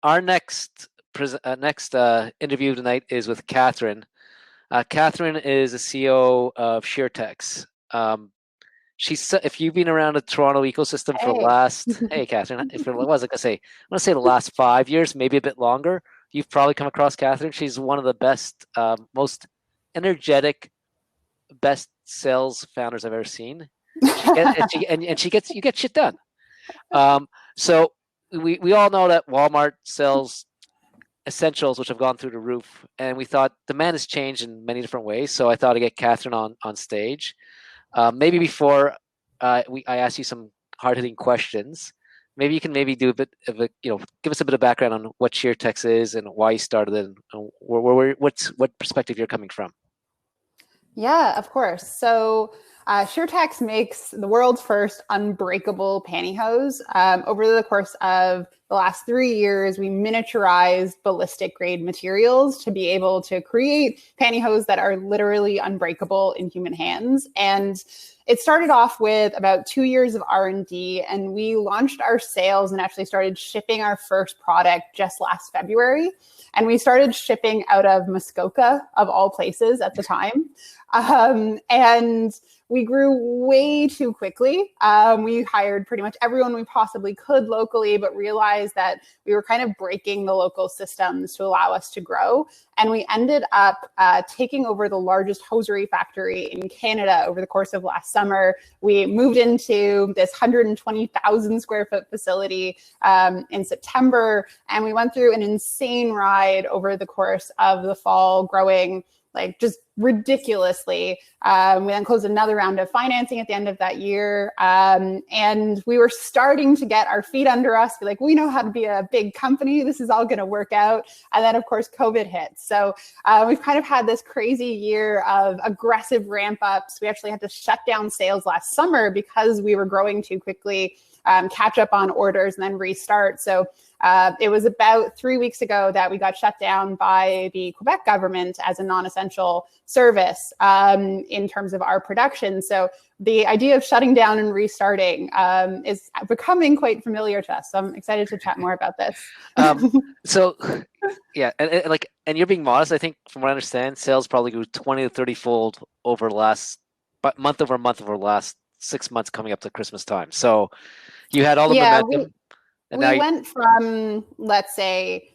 our next interview tonight is with Katherine. Katherine is the CEO of Sheertex. If you've been around the Toronto ecosystem for the Hey. last, hey Katherine, if it was like I'm gonna say the last 5 years, maybe a bit longer, you've probably come across Katherine. She's one of the best, most energetic, best sales founders I've ever seen. She gets you get shit done. So we all know that Walmart sells essentials, which have gone through the roof, and we thought demand has changed in many different ways. So I thought I'd get Katherine on stage. Maybe before I ask you some hard hitting questions, maybe you can maybe do a bit of give us a bit of background on what Sheertex is and why you started it, and what perspective you're coming from. Yeah, of course. So Sheertex makes the world's first unbreakable pantyhose. Over the course of the last 3 years, we miniaturized ballistic grade materials to be able to create pantyhose that are literally unbreakable in human hands. And it started off with about 2 years of R&D, and we launched our sales and actually started shipping our first product just last February. And we started shipping out of Muskoka, of all places at the time. And we grew way too quickly. We hired pretty much everyone we possibly could locally, but realized that we were kind of breaking the local systems to allow us to grow. And we ended up taking over the largest hosiery factory in Canada over the course of last summer. We moved into this 120,000 square foot facility in September, and we went through an insane ride over the course of the fall, growing like just ridiculously. We then closed another round of financing at the end of that year. And we were starting to get our feet under us, be like, we know how to be a big company. This is all going to work out. And then, of course, COVID hit. So we've kind of had this crazy year of aggressive ramp ups. We actually had to shut down sales last summer because we were growing too quickly, catch up on orders and then restart. So it was about 3 weeks ago that we got shut down by the Quebec government as a non-essential service in terms of our production. So the idea of shutting down and restarting is becoming quite familiar to us. So I'm excited to chat more about this. So yeah, and you're being modest. I think from what I understand, sales probably grew 20 to 30 fold over month over month over the last 6 months coming up to Christmas time. So you had all the momentum. We went from, let's say,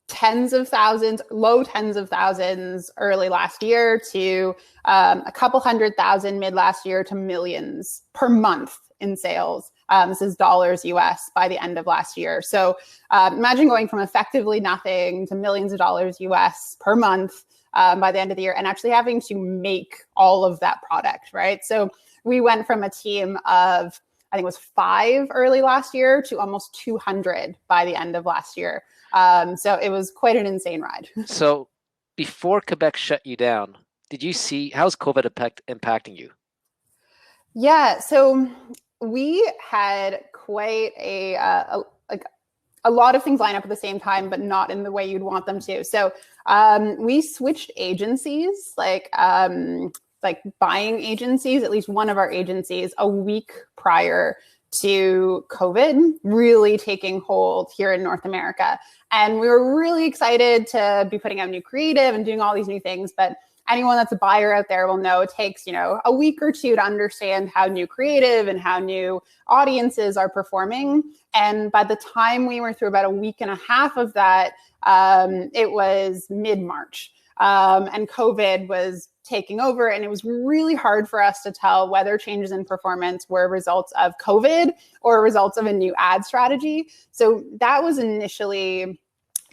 tens of thousands, low tens of thousands early last year to a couple 100,000 mid last year to millions per month in sales. This is dollars US by the end of last year. So imagine going from effectively nothing to millions of dollars US per month by the end of the year, and actually having to make all of that product, right? So we went from a team of, I think it was 5 early last year to almost 200 by the end of last year. So it was quite an insane ride. So before Quebec shut you down, did you see, how's COVID impacting you? Yeah, so we had quite a lot of things line up at the same time, but not in the way you'd want them to. So we switched agencies, like buying agencies, at least one of our agencies, a week prior to COVID really taking hold here in North America. And we were really excited to be putting out new creative and doing all these new things. But anyone that's a buyer out there will know it takes, a week or two to understand how new creative and how new audiences are performing. And by the time we were through about a week and a half of that, it was mid-March. And COVID was taking over, and it was really hard for us to tell whether changes in performance were results of COVID or results of a new ad strategy. So that was initially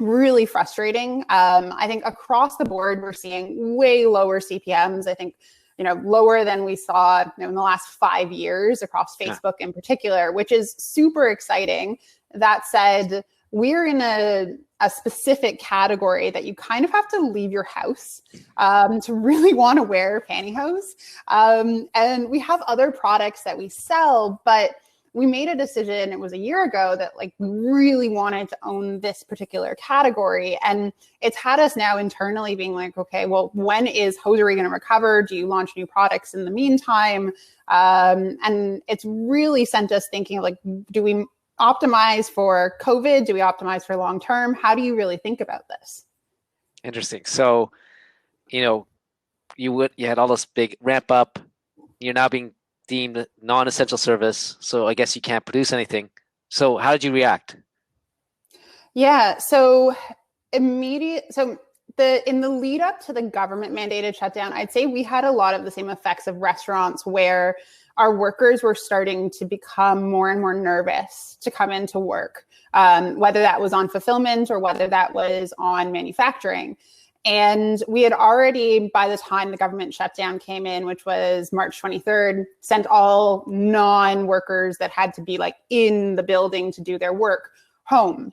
really frustrating. I think across the board, we're seeing way lower CPMs. I think, lower than we saw in the last 5 years across Facebook in particular, which is super exciting. That said, we're in a specific category that you kind of have to leave your house to really want to wear pantyhose. And we have other products that we sell, but we made a decision, it was a year ago, that we really wanted to own this particular category. And it's had us now internally being like, okay, well, when is hosiery going to recover? Do you launch new products in the meantime? And it's really sent us thinking do we optimize for COVID? Do we optimize for long term? How do you really think about this? Interesting. So, you know, you had all this big ramp up. You're now being deemed non-essential service, so I guess you can't produce anything. So how did you react? Yeah, so in the lead up to the government mandated shutdown, I'd say we had a lot of the same effects of restaurants where our workers were starting to become more and more nervous to come into work, whether that was on fulfillment or whether that was on manufacturing. And we had already, by the time the government shutdown came in, which was March 23rd, sent all non-workers that had to be like in the building to do their work home.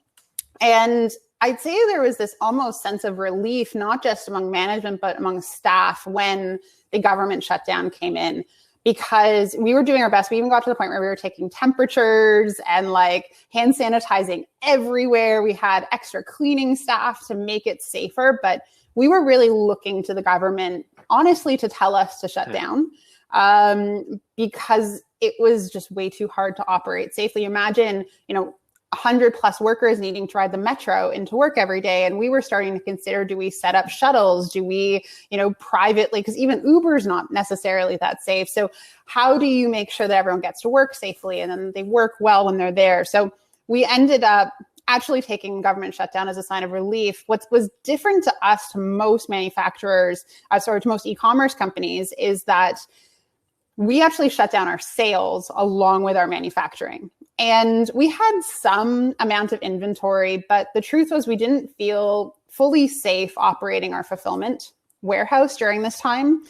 And I'd say there was this almost sense of relief, not just among management, but among staff when the government shutdown came in, because we were doing our best. We even got to the point where we were taking temperatures and like hand sanitizing everywhere. We had extra cleaning staff to make it safer, but we were really looking to the government, honestly, to tell us to shut down, because it was just way too hard to operate safely. Imagine, 100 plus workers needing to ride the metro into work every day. And we were starting to consider, do we set up shuttles? Do we, privately, because even Uber's not necessarily that safe. So how do you make sure that everyone gets to work safely and then they work well when they're there? So we ended up actually taking government shutdown as a sign of relief. What was different to us, to most manufacturers, to most e-commerce companies, is that we actually shut down our sales along with our manufacturing. And we had some amount of inventory, but the truth was we didn't feel fully safe operating our fulfillment warehouse during this time.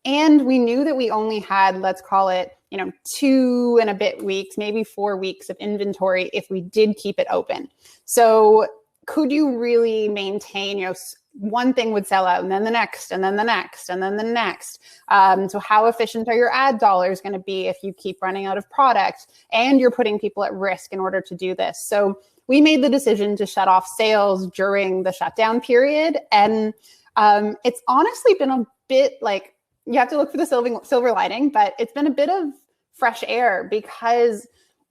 And we knew that we only had, let's call it, 2 and a bit weeks, maybe 4 weeks of inventory if we did keep it open. So could you really maintain, one thing would sell out and then the next, and then the next, and then the next. So how efficient are your ad dollars going to be if you keep running out of product and you're putting people at risk in order to do this? So we made the decision to shut off sales during the shutdown period. And it's honestly been a bit like, you have to look for the silver lining, but it's been a bit of fresh air, because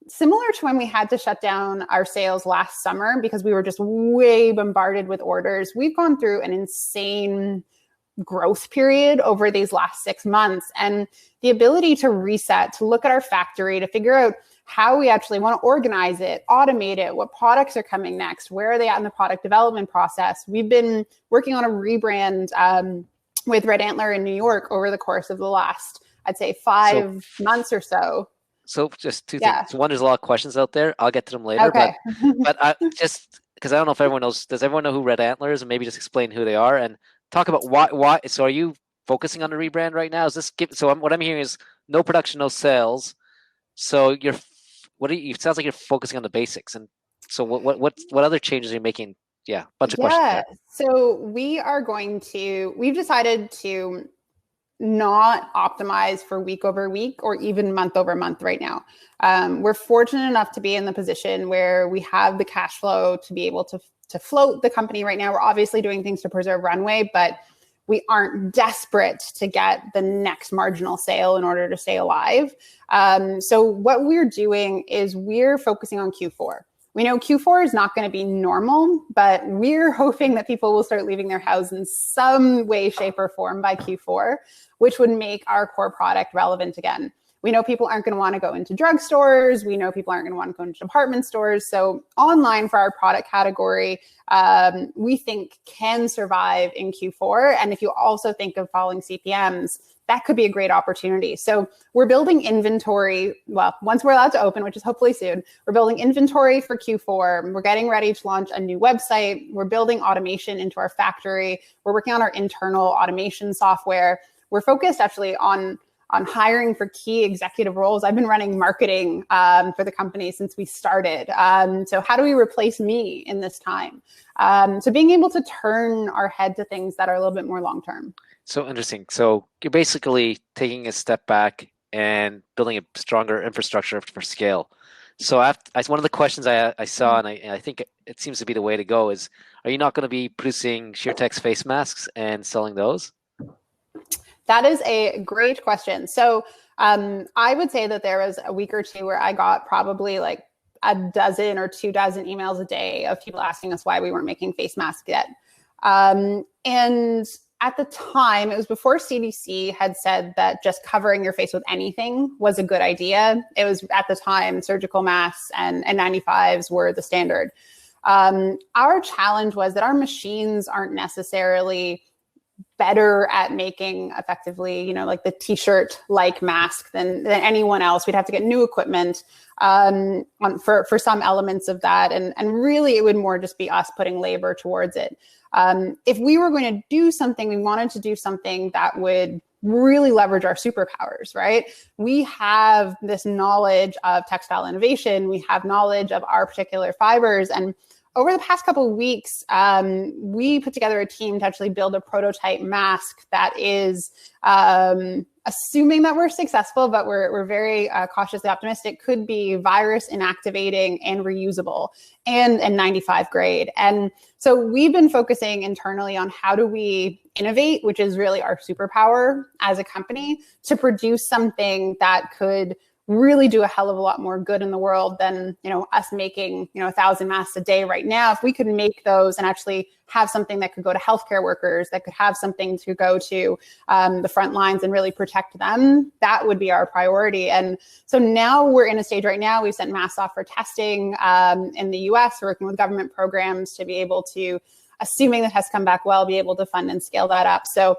similar to when we had to shut down our sales last summer because we were just way bombarded with orders, we've gone through an insane growth period over these last 6 months. And the ability to reset, to look at our factory, to figure out how we actually want to organize it, automate it, what products are coming next, where are they at in the product development process. We've been working on a rebrand with Red Antler in New York over the course of the last, I'd say, 5 months or so. So just two things. One, there's a lot of questions out there. I'll get to them later. Okay. But I just, because I don't know if everyone knows, does everyone know who Red Antler is? And maybe just explain who they are and talk about why. So are you focusing on the rebrand right now? Is this, what I'm hearing is no production, no sales. So it sounds like you're focusing on the basics. And so what other changes are you making? Yeah, bunch of questions there. So we've decided to not optimize for week over week or even month over month right now. We're fortunate enough to be in the position where we have the cash flow to be able to float the company right now. We're obviously doing things to preserve runway, but we aren't desperate to get the next marginal sale in order to stay alive. So what we're doing is we're focusing on Q4. We know Q4 is not going to be normal, but we're hoping that people will start leaving their house in some way, shape, or form by Q4, which would make our core product relevant again. We know people aren't going to want to go into drugstores. We know people aren't going to want to go into department stores. So online for our product category, we think can survive in Q4. And if you also think of falling CPMs, that could be a great opportunity. So we're building inventory. Well, once we're allowed to open, which is hopefully soon, we're building inventory for Q4. We're getting ready to launch a new website. We're building automation into our factory. We're working on our internal automation software. We're focused actually on hiring for key executive roles. I've been running marketing for the company since we started. So how do we replace me in this time? So being able to turn our head to things that are a little bit more long-term. So interesting. So you're basically taking a step back and building a stronger infrastructure for scale. So one of the questions I saw, and I think it seems to be the way to go, is, are you not going to be producing Sheertex face masks and selling those? That is a great question. So I would say that there was a week or two where I got probably like a dozen or 2 dozen emails a day of people asking us why we weren't making face masks yet. And at the time, it was before CDC had said that just covering your face with anything was a good idea. It was at the time surgical masks and N95s were the standard. Our challenge was that our machines aren't necessarily better at making effectively, like the t-shirt like mask than anyone else. We'd have to get new equipment for some elements of that. And really it would more just be us putting labor towards it. If we were going to do something, we wanted to do something that would really leverage our superpowers, right? We have this knowledge of textile innovation. We have knowledge of our particular fibers. And over the past couple of weeks, we put together a team to actually build a prototype mask that is, assuming that we're successful, but we're very cautiously optimistic, could be virus inactivating and reusable and 95 grade. And so we've been focusing internally on how do we innovate, which is really our superpower as a company, to produce something that could really do a hell of a lot more good in the world than, us making, 1,000 masks a day right now. If we could make those and actually have something that could go to healthcare workers, that could have something to go to the front lines and really protect them, that would be our priority. And so now we're in a stage right now, we've sent masks off for testing in the US, working with government programs to be able to, assuming the tests come back well, be able to fund and scale that up. So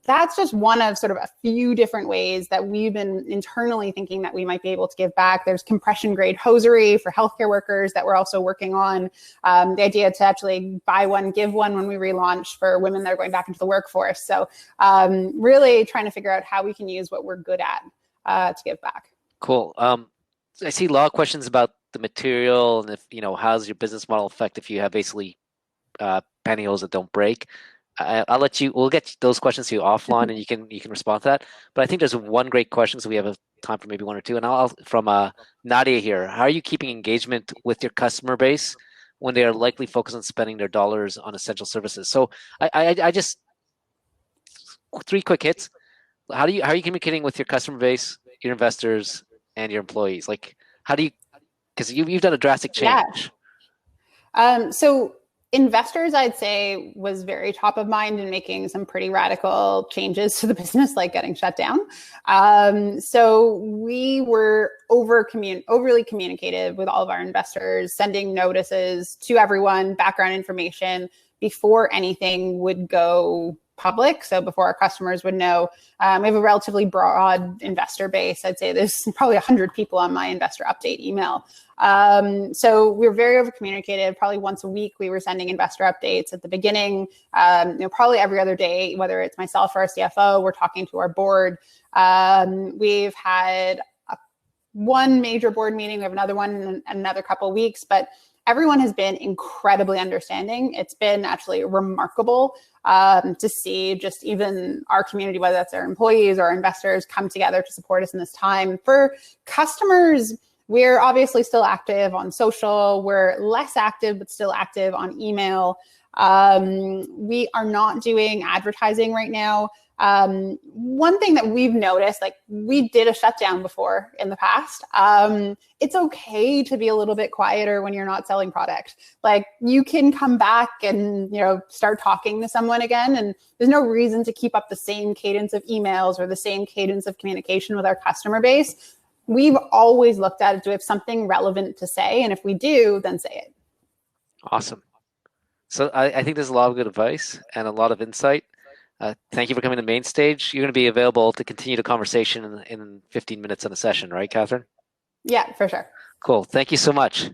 that's just one of sort of a few different ways that we've been internally thinking that we might be able to give back. There's compression grade hosiery for healthcare workers that we're also working on. The idea to actually buy one, give one when we relaunch for women that are going back into the workforce. So really trying to figure out how we can use what we're good at to give back. Cool. I see a lot of questions about the material and if, how's your business model affect if you have basically pantyhose that don't break. We'll get those questions to you offline and you can respond to that. But I think there's one great question, so we have time for maybe one or two. And I'll from Nadia here. How are you keeping engagement with your customer base when they are likely focused on spending their dollars on essential services? So I just 3 quick hits. How are you communicating with your customer base, your investors, and your employees? Like how do you, because you've done a drastic change. Yeah. So investors, I'd say, was very top of mind in making some pretty radical changes to the business, like getting shut down. So we were overly communicative with all of our investors, sending notices to everyone, background information before anything would go public. So before our customers would know. We have a relatively broad investor base. I'd say there's probably 100 people on my investor update email. So we were very over communicative. Probably once a week, we were sending investor updates at the beginning, probably every other day, whether it's myself or our CFO, we're talking to our board. We've had one major board meeting. We have another one in another couple of weeks, but everyone has been incredibly understanding. It's been actually remarkable to see just even our community, whether that's our employees or our investors, come together to support us in this time. For customers, we're obviously still active on social. We're less active, but still active on email. We are not doing advertising right now. One thing that we've noticed, like we did a shutdown before in the past. It's okay to be a little bit quieter when you're not selling product. Like you can come back and, start talking to someone again. And there's no reason to keep up the same cadence of emails or the same cadence of communication with our customer base. We've always looked at it, do we have something relevant to say? And if we do, then say it. Awesome. So I think there's a lot of good advice and a lot of insight. Thank you for coming to Main Stage. You're going to be available to continue the conversation in 15 minutes on a session, right, Katherine? Yeah, for sure. Cool. Thank you so much.